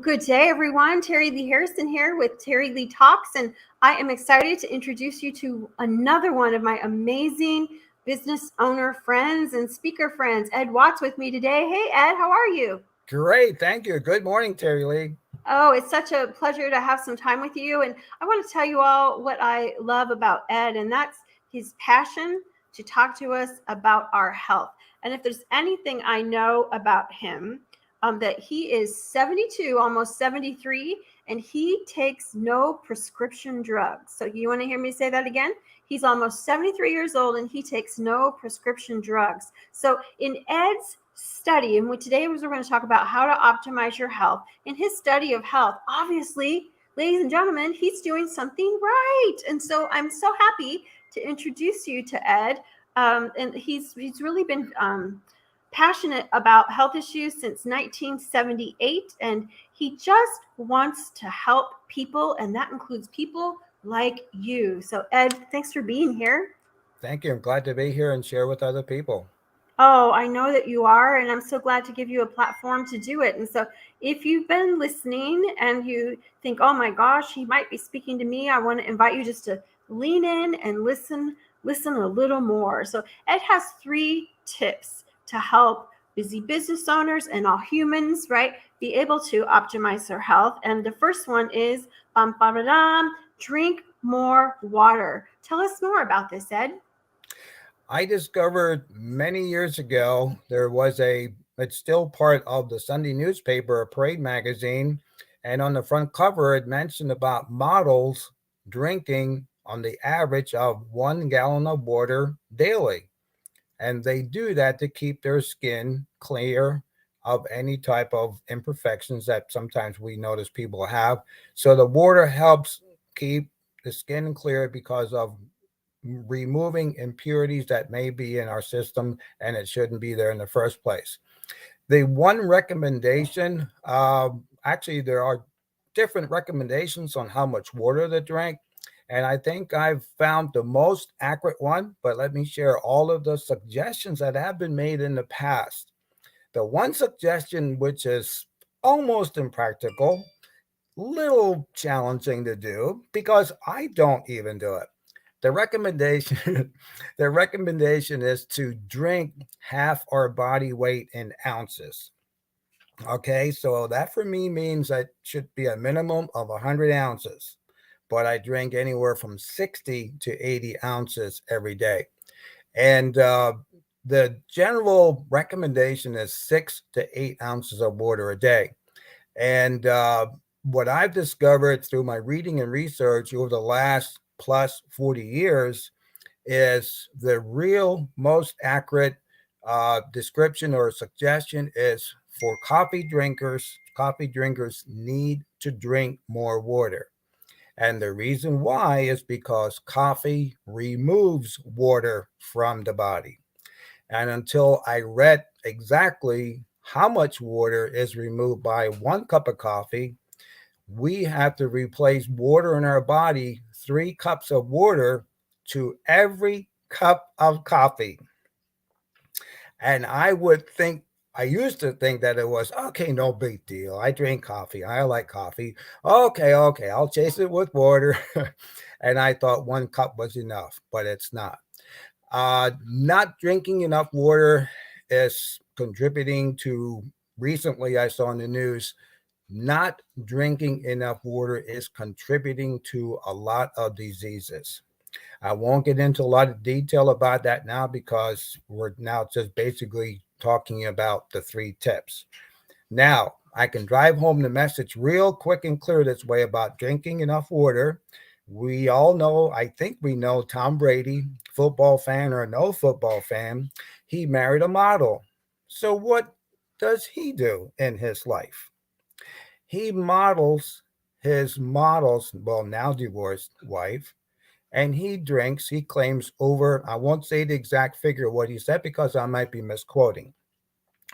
good day, everyone. Terilee Harrison here with Terilee Talks, and I am excited to introduce you to another one of my amazing business owner friends and speaker friends. Ed Watts with me today. Hey, Ed, how are you? Great, thank you. Good morning, Terilee. Oh, it's such a pleasure to have some time with you. And I want to tell you all what I love about Ed, and that's his passion to talk to us about our health. And if there's anything I know about him, that he is 72, almost 73, and he takes no prescription drugs. So you want to hear me say that again? He's almost 73 years old and he takes no prescription drugs. So in Ed's study, and today we're going to talk about how to optimize your health. In his study of health, obviously, ladies and gentlemen, he's doing something right. And so I'm so happy to introduce you to Ed. And he's really been passionate about health issues since 1978, and he just wants to help people, and that includes people like you. So Ed, thanks for being here. Thank you. I'm glad to be here and share with other people. Oh, I know that you are, and I'm so glad to give you a platform to do it. And so if you've been listening and you think, oh my gosh, he might be speaking to me, I want to invite you just to lean in and listen a little more. So Ed has 3 tips to help busy business owners and all humans, right, be able to optimize their health. And the first one is drink more water. Tell us more about this, Ed. I discovered many years ago it's still part of the Sunday newspaper, a Parade magazine, and on the front cover it mentioned about models drinking on the average of 1 gallon of water daily. And they do that to keep their skin clear of any type of imperfections that sometimes we notice people have. So the water helps keep the skin clear because of removing impurities that may be in our system and it shouldn't be there in the first place. The one recommendation, actually, there are different recommendations on how much water to drink. And I think I've found the most accurate one, but let me share all of the suggestions that have been made in the past. The one suggestion, which is almost impractical, little challenging to do because I don't even do it. The recommendation the recommendation is to drink half our body weight in ounces. Okay, so that for me means that should be a minimum of 100 ounces, but I drink anywhere from 60 to 80 ounces every day. And the general recommendation is 6 to 8 ounces of water a day. And what I've discovered through my reading and research over the last plus 40 years is the real most accurate description or suggestion is for coffee drinkers need to drink more water. And the reason why is because coffee removes water from the body. And until I read exactly how much water is removed by 1 cup of coffee, we have to replace water in our body, 3 cups of water to every cup of coffee. And I used to think that it was okay, no big deal. I drink coffee. I like coffee. Okay, I'll chase it with water. And I thought 1 cup was enough, but it's not. Not drinking enough water is contributing to, recently I saw in the news, not drinking enough water is contributing to a lot of diseases. I won't get into a lot of detail about that now because we're now just basically talking about the 3 tips. Now, I can drive home the message real quick and clear this way about drinking enough water. We all know, I think we know Tom Brady, football fan or no football fan, he married a model. So what does he do in his life? He models his well, now divorced wife, and he claims over, I won't say the exact figure of what he said because I might be misquoting,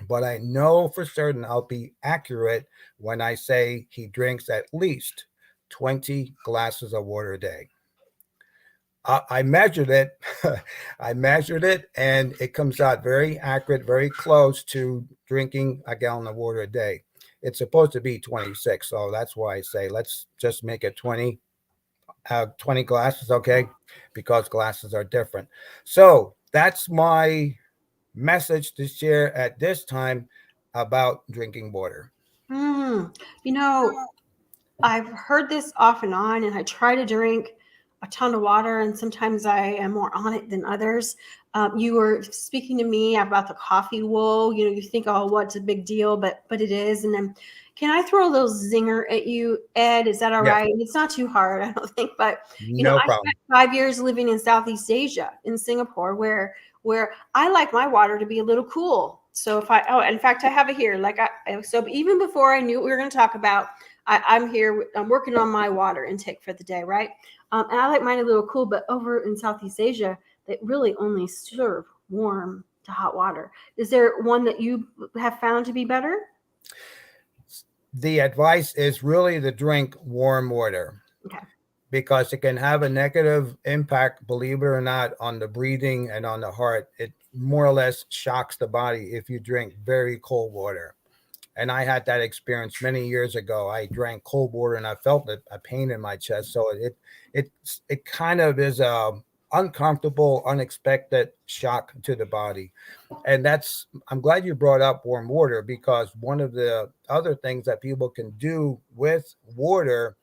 but I know for certain I'll be accurate when I say he drinks at least 20 glasses of water a day. I measured it. I measured it, and it comes out very accurate, very close to drinking a gallon of water a day. It's supposed to be 26. So that's why I say let's just make it 20. 20 glasses, okay? Because glasses are different. So that's my message to share at this time about drinking water. Mm, you know, I've heard this off and on, and I try to drink a ton of water, and sometimes I am more on it than others. You were speaking to me about the coffee wool. You know, you think, oh, what's a big deal? But it is. And then, can I throw a little zinger at you, Ed? Is that all Yes, right? It's not too hard, I don't think. But no I problem. spent 5 years living in Southeast Asia, in Singapore, where I like my water to be a little cool. So if in fact, I have it here. So even before I knew what we were going to talk about, I'm here. I'm working on my water intake for the day, right? And I like mine a little cool, but over in Southeast Asia, they really only serve warm to hot water. Is there one that you have found to be better? The advice is really to drink warm water Okay. because it can have a negative impact, believe it or not, on the breathing and on the heart. It more or less shocks the body if you drink very cold water. And I had that experience many years ago. I drank cold water and I felt a pain in my chest. So it it kind of is a uncomfortable, unexpected shock to the body. And that's I'm glad you brought up warm water because one of the other things that people can do with water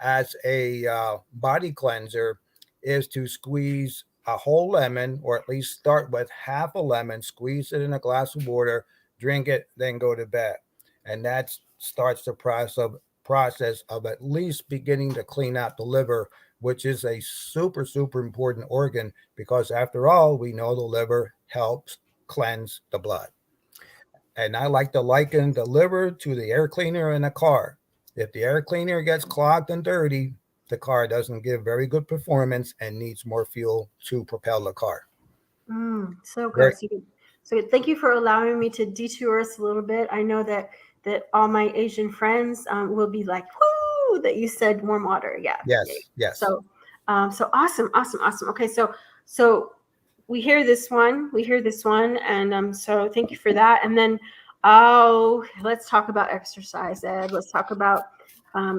as a body cleanser is to squeeze a whole lemon, or at least start with half a lemon, squeeze it in a glass of water, drink it, then go to bed, and that starts the process of at least beginning to clean out the liver, which is a super important organ because after all, we know the liver helps cleanse the blood. And I like to liken the liver to the air cleaner in a car. If the air cleaner gets clogged and dirty, the car doesn't give very good performance and needs more fuel to propel the car. So Very, good. So good. Thank you for allowing me to detour us a little bit. I know that all my Asian friends will be like, "Woo!" That you said warm water. Yeah, yeah. yes, yes. So, so awesome, awesome, awesome. Okay, so we hear this one, and so thank you for that. And then, oh, let's talk about exercise, Ed. Let's talk about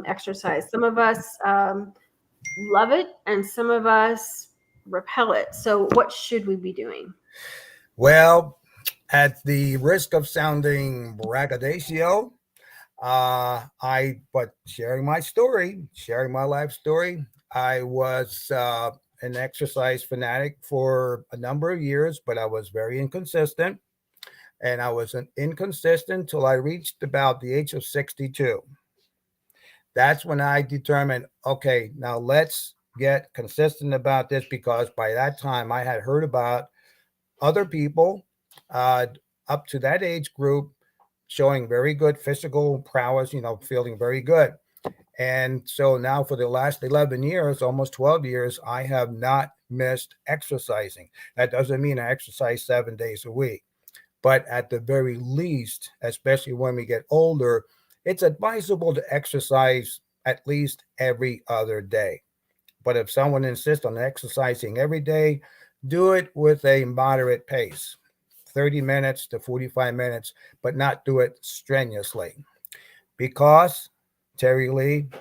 exercise. Some of us love it, and some of us repel it. So, what should we be doing? Well, at the risk of sounding braggadocio, but sharing my life story, I was an exercise fanatic for a number of years, but I was very inconsistent. And I was inconsistent till I reached about the age of 62. That's when I determined, okay, now let's get consistent about this because by that time I had heard about other people uh, up to that age group showing very good physical prowess, feeling very good. And so now for the last 11 years, almost 12 years, I have not missed exercising. That doesn't mean I exercise 7 days a week, but at the very least, especially when we get older, it's advisable to exercise at least every other day. But if someone insists on exercising every day, do it with a moderate pace, 30 minutes to 45 minutes, but not do it strenuously. Because, Terilee,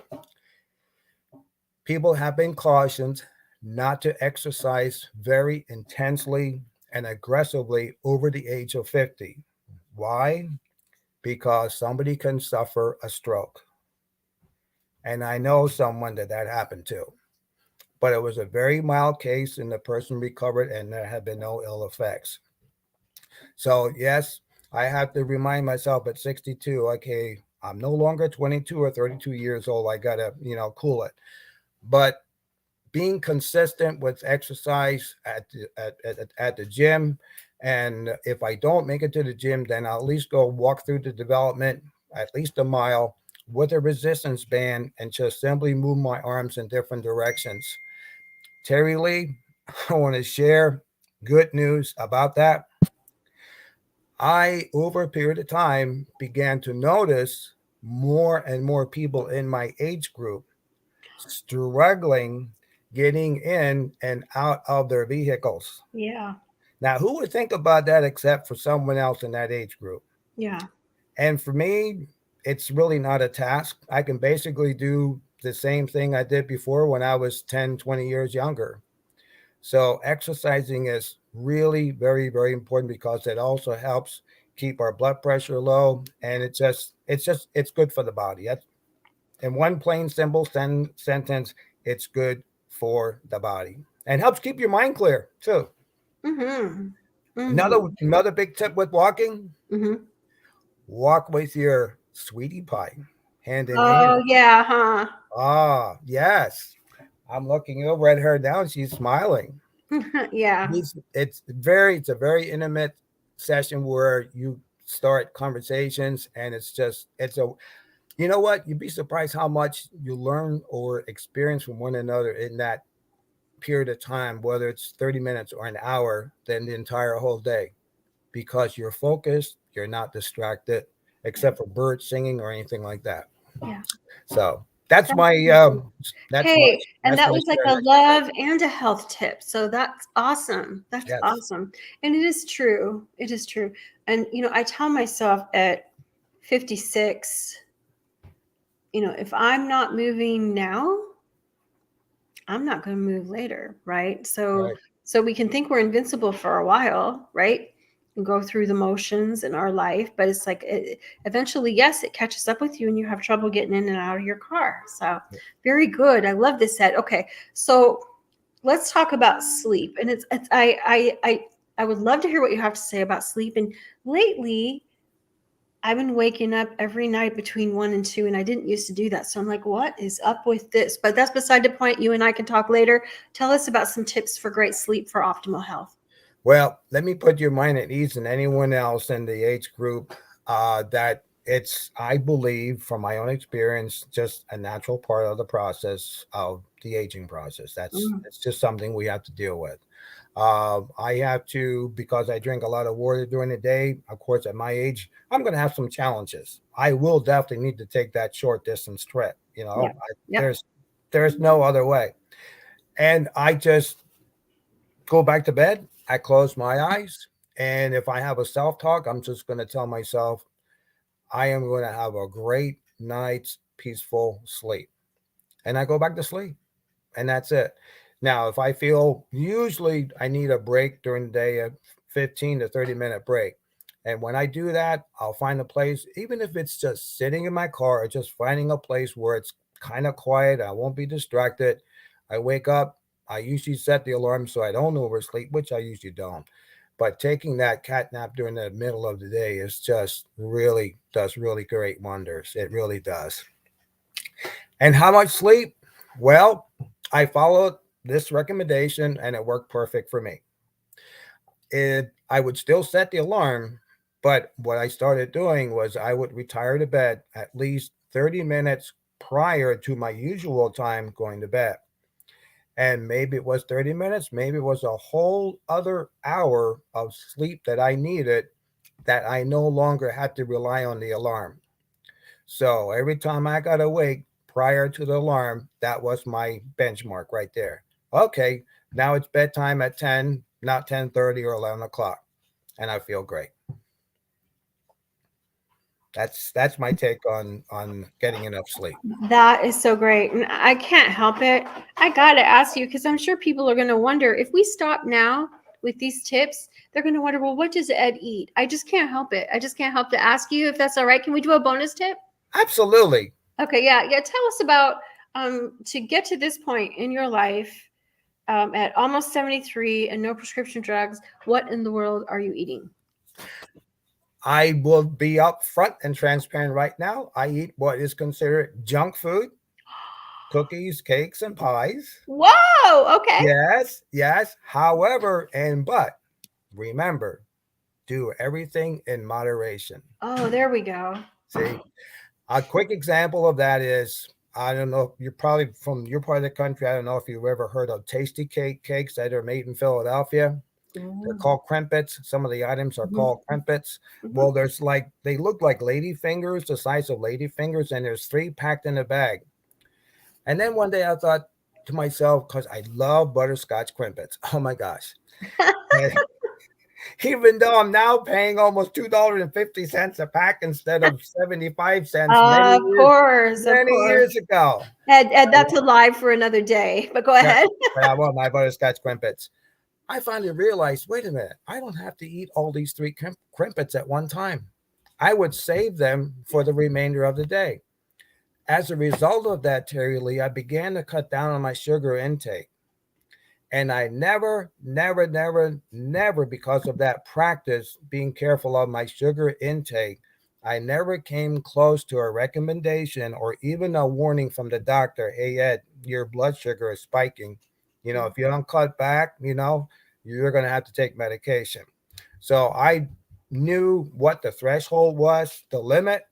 people have been cautioned not to exercise very intensely and aggressively over the age of 50. Why? Because somebody can suffer a stroke. And I know someone that happened to. But it was a very mild case and the person recovered and there had been no ill effects. So, yes, I have to remind myself at 62, okay, I'm no longer 22 or 32 years old. I got to, cool it. But being consistent with exercise at the gym. And if I don't make it to the gym, then I'll at least go walk through the development, at least a mile with a resistance band and just simply move my arms in different directions. Terilee, I want to share good news about that. I, over a period of time, began to notice more and more people in my age group struggling getting in and out of their vehicles. Yeah, Now, who would think about that except for someone else in that age group? yeah, And for me, it's really not a task. I can basically do the same thing I did before when I was 10, 20 years younger. So exercising is really very, very important because it also helps keep our blood pressure low, and it's good for the body. That's in one plain simple sentence. It's good for the body and helps keep your mind clear too. Mm-hmm. Another Mm-hmm. another big tip with walking: Mm-hmm. walk with your sweetie pie, hand in hand. Oh yeah, huh? Ah, yes. I'm looking over at her now, and she's smiling. Yeah. It's a very intimate session where you start conversations, and it's a you know what, you'd be surprised how much you learn or experience from one another in that period of time, whether it's 30 minutes or an hour, than the entire whole day, because you're focused, you're not distracted, Yeah. except for birds singing or anything like that. Yeah. So that's That's my amazing. that's my Hey, and that's that my was like share. a That's my take. love and a health tip. So that's awesome. That's Yes. awesome. And it is true. It is true. And I tell myself at 56, if I'm not moving now, I'm not going to move later, right? So Right. so we can think we're invincible for a while, right? And go through the motions in our life, but it's like eventually, yes, it catches up with you, and you have trouble getting in and out of your car. So, very good. I love this set. Okay, so let's talk about sleep, and it's I would love to hear what you have to say about sleep. And lately, I've been waking up every night between 1 and 2, and I didn't used to do that. So I'm like, what is up with this? But that's beside the point. You and I can talk later. Tell us about some tips for great sleep for optimal health. Well, let me put your mind at ease, and anyone else in the age group, that it's, I believe, from my own experience, just a natural part of the process of the aging process. Mm, It's just something we have to deal with. I have to, because I drink a lot of water during the day. Of course, at my age, I'm going to have some challenges. I will definitely need to take that short distance trip. yeah. Yep. There's no other way, and I just go back to bed. I close my eyes. And if I have a self talk, I'm just going to tell myself, I am going to have a great night's peaceful sleep. And I go back to sleep. And that's it. Now, if I feel, usually I need a break during the day, a 15 to 30-minute break. And when I do that, I'll find a place, even if it's just sitting in my car or just finding a place where it's kind of quiet, I won't be distracted. I wake up, I usually set the alarm so I don't oversleep, which I usually don't. But taking that cat nap during the middle of the day is just really does really great wonders. It really does. And how much sleep? Well, I followed this recommendation and it worked perfect for me. I would still set the alarm, but what I started doing was I would retire to bed at least 30 minutes prior to my usual time going to bed. And maybe it was 30 minutes, maybe it was a whole other hour of sleep that I needed, that I no longer had to rely on the alarm. So every time I got awake prior to the alarm, that was my benchmark right there. Okay, now it's bedtime at 10, not 10:30 or 11 o'clock, and I feel great. That's my take on getting enough sleep. That is so great. And I can't help it. I got to ask you because I'm sure people are going to wonder if we stop now with these tips, they're going to wonder, well, what does Ed eat? I just can't help it. I just can't help to ask you if that's all right. Can we do a bonus tip? Absolutely. Okay, yeah, yeah. Tell us about to get to this point in your life at almost 73 and no prescription drugs. What in the world are you eating? I will be upfront and transparent right now. I eat what is considered junk food: cookies, cakes, and pies. Whoa. Okay. Yes, yes. However, and but remember, do everything in moderation. Oh, there we go. See, a quick example of that is, I don't know, you're probably from your part of the country. I don't know if you've ever heard of tasty cakes that are made in Philadelphia. They're Mm-hmm. called crimpets. Some of the items are called crimpets. Mm-hmm. Well, there's like, they look like lady fingers, the size of lady fingers, and there's three packed in a bag. And then one day I thought to myself, because I love butterscotch crimpets. Oh my gosh. And Even though I'm now paying almost $2.50 a pack instead of 75 cents Of course, of many course. years ago. Ed, that's alive for another day. But go Yeah, ahead. but I want my butterscotch crimpets. I finally realized, wait a minute, I don't have to eat all these three crimpets at one time. I would save them for the remainder of the day. As a result of that, Terry Lee, I began to cut down on my sugar intake. And I never, because of that practice, being careful of my sugar intake, I never came close to a recommendation or even a warning from the doctor. Hey, Ed, your blood sugar is spiking. If you don't cut back, you're going to have to take medication. So I knew what the threshold was, the limit.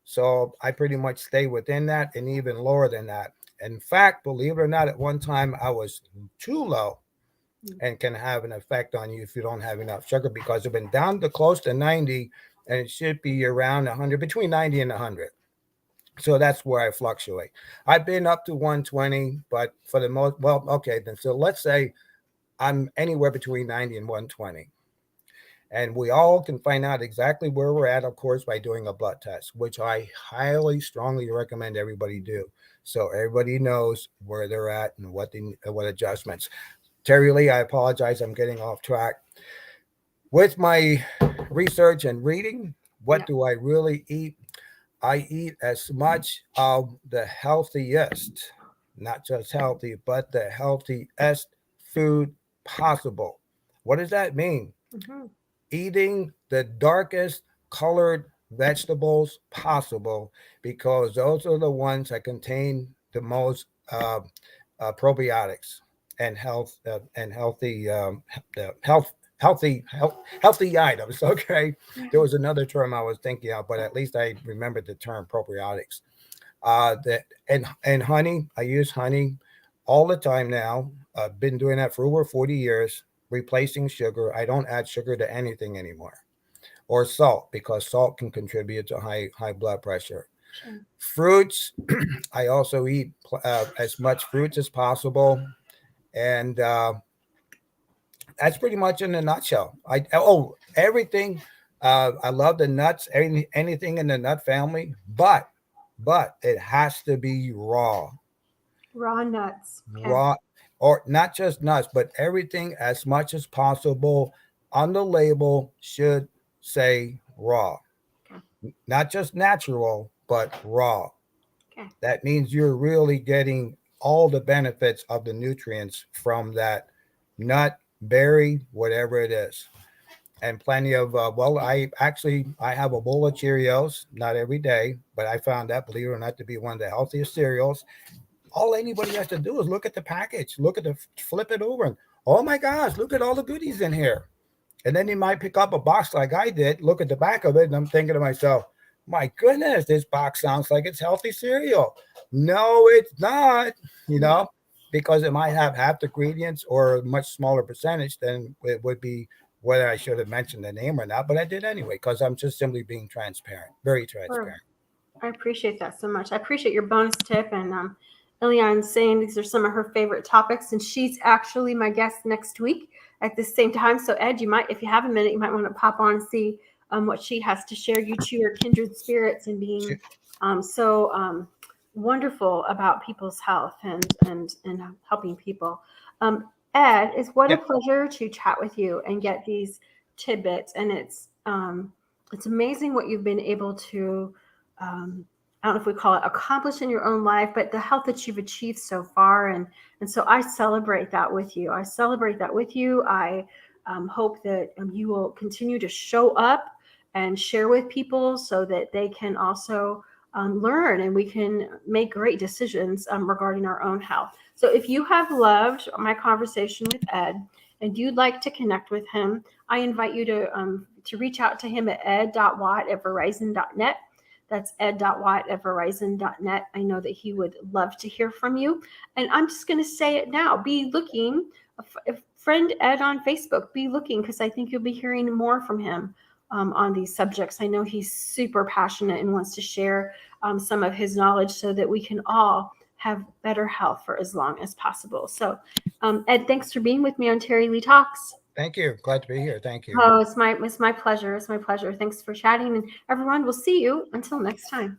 So I pretty much stay within that and even lower than that. In fact, believe it or not, at one time I was too low and can have an effect on you if you don't have enough sugar because it's been down to close to 90 and it should be around 100, between 90 and 100. So that's where I fluctuate. I've been up to 120, but for the most, well, okay, then so let's say I'm anywhere between 90 and 120. And we all can find out exactly where we're at, of course, by doing a blood test, which I highly, strongly recommend everybody do. So everybody knows where they're at and what adjustments. Terry Lee, I apologize. I'm getting off track. With my research and reading, what Yeah. do I really eat? I eat as much of the healthiest, not just healthy, but the healthiest food possible. What does that mean? Mhm. Eating the darkest colored vegetables possible because those are the ones that contain the most probiotics and healthy healthy items. Okay, there was another term I was thinking of, but at least I remembered the term probiotics. That and honey, I use honey all the time now. I've been doing that for over 40 years, replacing sugar. I don't add sugar to anything anymore, or salt, because salt can contribute to high blood pressure. Sure. Fruits, I also eat as much fruits as possible, and that's pretty much in a nutshell. Everything. I love the nuts. Anything in the nut family, but it has to be raw, Raw nuts. Okay. raw, or not just nuts, but everything as much as possible on the label should say raw, Okay. not just natural, but raw. Okay. That means you're really getting all the benefits of the nutrients from that nut, berry, whatever it is. And plenty of I have a bowl of Cheerios, not every day, but I found that, believe it or not, to be one of the healthiest cereals. All anybody has to do is look at the package, look at the flip it over, and oh my gosh, look at all the goodies in here. And then you might pick up a box like I did, look at the back of it, and I'm thinking to myself, my goodness, this box sounds like it's healthy cereal. No, it's not, you Yeah. know, because it might have half the ingredients or a much smaller percentage than it would be whether I should have mentioned the name or not. But I did anyway, because I'm just simply being transparent, very Sure. transparent. I appreciate that so much. I appreciate your bonus tip and Eliane saying these are some of her favorite topics, and she's actually my guest next week at the same time. So Ed, you might, if you have a minute, you might want to pop on and see what she has to share. You two are kindred spirits in being so wonderful about people's health and helping people. Um, Ed, it's what a Yeah. pleasure to chat with you and get these tidbits, and it's amazing what you've been able to I don't know if we call it accomplish in your own life, but the health that you've achieved so far. And so I celebrate that with you. I celebrate that with you. I hope that you will continue to show up and share with people so that they can also learn and we can make great decisions regarding our own health. So if you have loved my conversation with Ed and you'd like to connect with him, I invite you to reach out to him at ed.watt@verizon.net. That's ed.watt@verizon.net. I know that he would love to hear from you. And I'm just going to say it now. Be looking, friend Ed on Facebook, be looking, because I think you'll be hearing more from him on these subjects. I know he's super passionate and wants to share some of his knowledge so that we can all have better health for as long as possible. So, Ed, thanks for being with me on Terilee Talks. Thank you. Glad to be here. Thank you. Oh, it's my pleasure. It's my pleasure. Thanks for chatting. And everyone, we'll see you until next time.